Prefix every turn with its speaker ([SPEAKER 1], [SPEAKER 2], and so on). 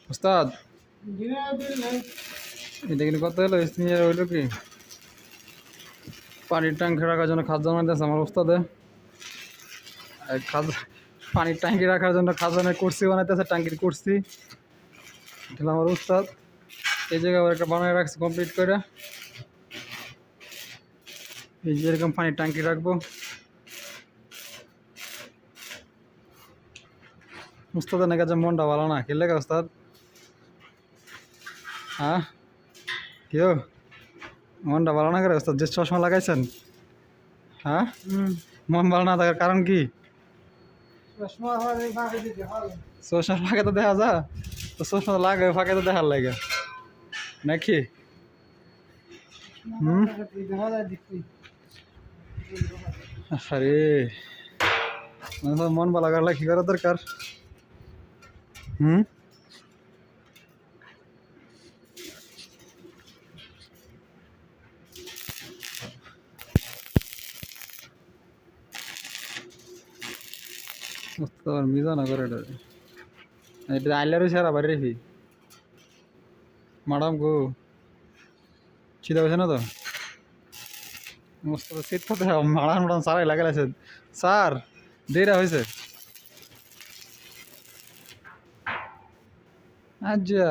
[SPEAKER 1] উস্তাদ এটা কিন্তু কত হলো ইঞ্জিনিয়ার হইলো কি পানির ট্যাঙ্কি রাখার জন্য খাজানা দিয়েছে আমার উস্তাদে পানির ট্যাঙ্কি রাখার জন্য খাজানা কুর্সি বানাইতেছে ট্যাঙ্কির কুর্সি এটা আমার উস্তাদ এই জায়গায় আবার একটা বানায় রাখছে কমপ্লিট করে এই যে এরকম পানির ট্যাঙ্কি রাখবো উস্তাদের নাকি যে মনটা ভালো না খেললে গা উস্তাদ হ্যাঁ কেউ মনটা ভালো না করে উস্তাদ যে চশমা লাগাইছেন হ্যাঁ মন ভালো না থাকার কারণ কি চশমা ফাঁকে তো দেখা যা তো চশমা লাগে ফাঁকে তো দেখার লাগে নাকি আরে মন ভালো করলে কি করা দরকার মিজানা করে এটা আইলারও সারা বাড়ি রেখি ম্যাডাম গো চিন্তা করছে না তো মস্ত সিট পাতে ম্যাডাম ম্যাডাম সারাই লাগাইছে স্যার দেরা হয়েছে আচ্ছা